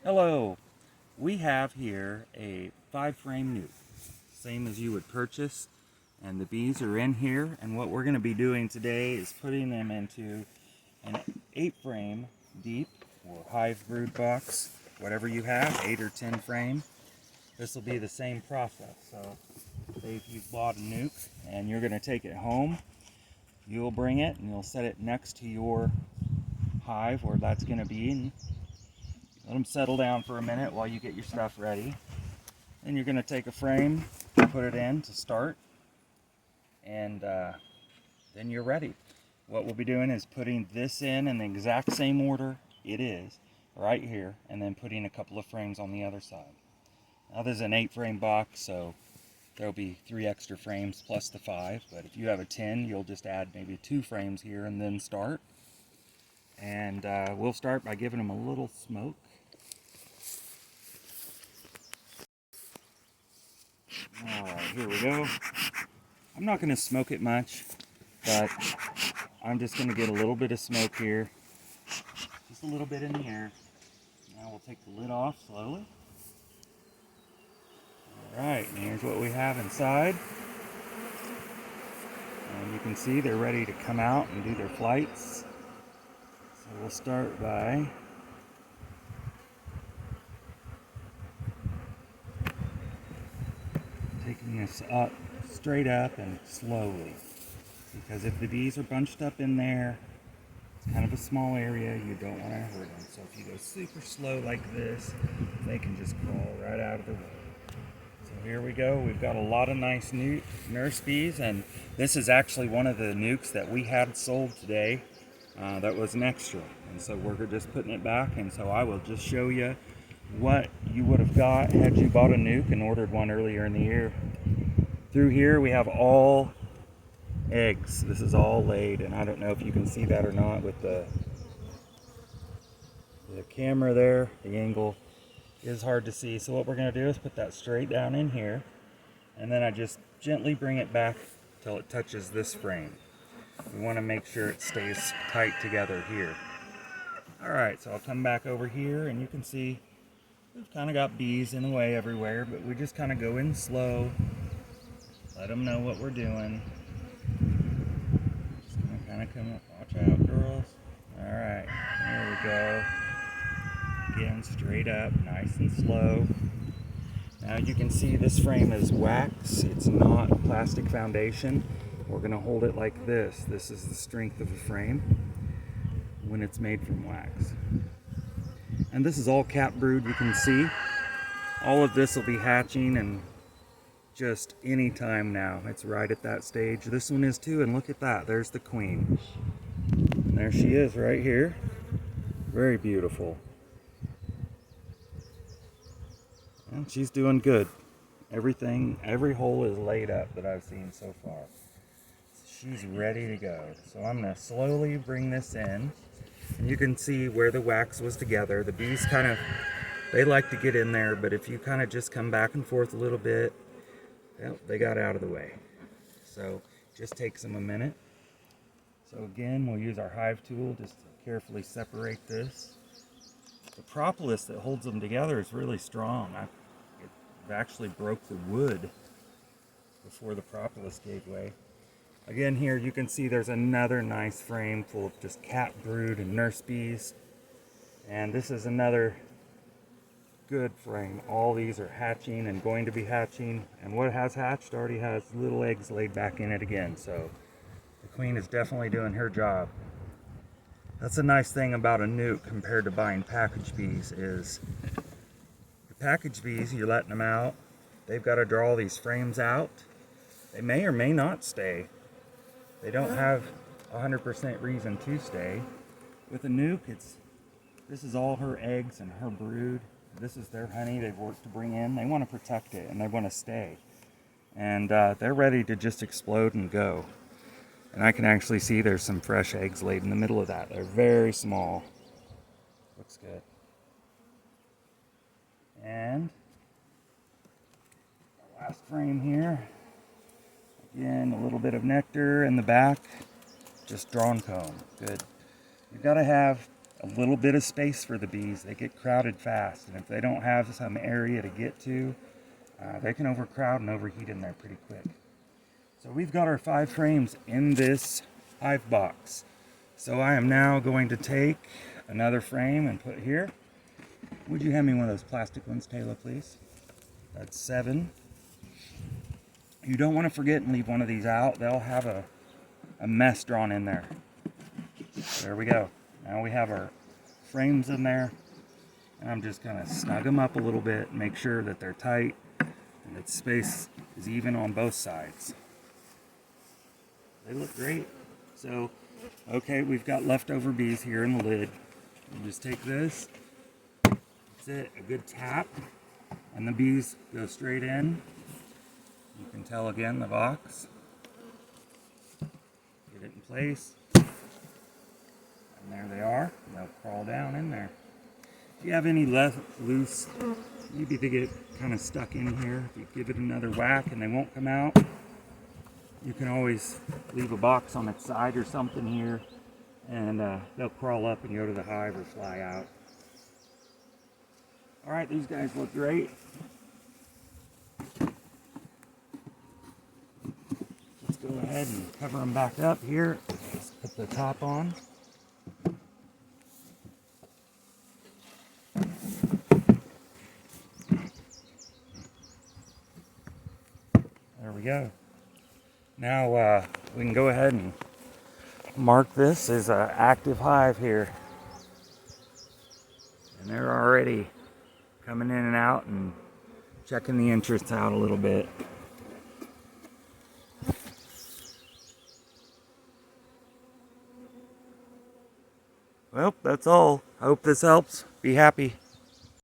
Hello, we have here a 5-frame nuke, same as you would purchase, and the bees are in here, and what we're going to be doing today is putting them into an 8-frame deep or hive brood box, whatever you have, 8 or 10 frame. This will be the same process. So say if you've bought a nuke and you're going to take it home, you'll bring it and you'll set it next to your hive where that's going to be, and let them settle down for a minute while you get your stuff ready. Then you're going to take a frame, put it in to start, and then you're ready. What we'll be doing is putting this in the exact same order it is, right here, and then putting a couple of frames on the other side. Now this is an 8-frame box, so there'll be 3 extra frames plus the 5, but if you have a 10, you'll just add maybe 2 frames here and then start. And we'll start by giving them a little smoke. Alright, here we go. I'm not going to smoke it much, but I'm just going to get a little bit of smoke here. Just a little bit in the air. Now we'll take the lid off slowly. Alright, and here's what we have inside. And you can see they're ready to come out and do their flights. So we'll start by taking this up, straight up and slowly, because if the bees are bunched up in there, it's kind of a small area, you don't want to hurt them. So if you go super slow like this, they can just crawl right out of the way. So here we go, we've got a lot of nice new nurse bees, and this is actually one of the nukes that we had sold today that was an extra, and so we're just putting it back. And so I will just show you what you would have got had you bought a nuke and ordered one earlier in the year. Through here we have all eggs. This is all laid, and I don't know if you can see that or not with the camera there. The angle is hard to see, so what we're going to do is put that straight down in here, and then I just gently bring it back till it touches this frame. We want to make sure it stays tight together here. Alright, so I'll come back over here, and you can see we've kind of got bees in the way everywhere, but we just kind of go in slow, let them know what we're doing. Just gonna kind of come up. Watch out, girls. Alright, there we go. Again, straight up, nice and slow. Now you can see this frame is wax. It's not plastic foundation. We're going to hold it like this. This is the strength of a frame when it's made from wax. And this is all cap brood, you can see. All of this will be hatching and just any time now. It's right at that stage. This one is too, and look at that. There's the queen. And there she is right here. Very beautiful. And she's doing good. Every hole is laid up that I've seen so far. She's ready to go. So I'm going to slowly bring this in. And you can see where the wax was together. The bees they like to get in there, but if you kind of just come back and forth a little bit, well, they got out of the way. So just takes them a minute. So again, we'll use our hive tool just to carefully separate this. The propolis that holds them together is really strong. It actually broke the wood before the propolis gave way. Again, here you can see there's another nice frame full of just cat brood and nurse bees. And this is another good frame. All these are hatching and going to be hatching. And what has hatched already has little eggs laid back in it again. So the queen is definitely doing her job. That's a nice thing about a nuke compared to buying package bees is the package bees, you're letting them out. They've got to draw these frames out. They may or may not stay. They don't have 100% reason to stay. With a nuke, this is all her eggs and her brood. This is their honey they've worked to bring in. They want to protect it and they want to stay. And they're ready to just explode and go. And I can actually see there's some fresh eggs laid in the middle of that. They're very small. Looks good. And our last frame here. Again, a little bit of nectar in the back, just drawn comb. Good. You've got to have a little bit of space for the bees. They get crowded fast, and if they don't have some area to get to, they can overcrowd and overheat in there pretty quick. So we've got our 5 frames in this hive box. So I am now going to take another frame and put here. Would you hand me one of those plastic ones, Taylor, please? That's 7. You don't want to forget and leave one of these out. They'll have a mess drawn in there. There we go. Now we have our frames in there. And I'm just going to snug them up a little bit, make sure that they're tight and that space is even on both sides. They look great. So, okay, we've got leftover bees here in the lid. You just take this, that's it, a good tap, and the bees go straight in. You can tell again the box. Get it in place. And there they are. They'll crawl down in there. If you have any loose, maybe they get kind of stuck in here, if you give it another whack and they won't come out, you can always leave a box on its side or something here, and they'll crawl up and go to the hive or fly out. All right, these guys look great. Let's go ahead and cover them back up here. Let's put the top on. There we go. Now we can go ahead and mark this as an active hive here. And they're already coming in and out and checking the entrance out a little bit. Well, that's all. I hope this helps. Be happy.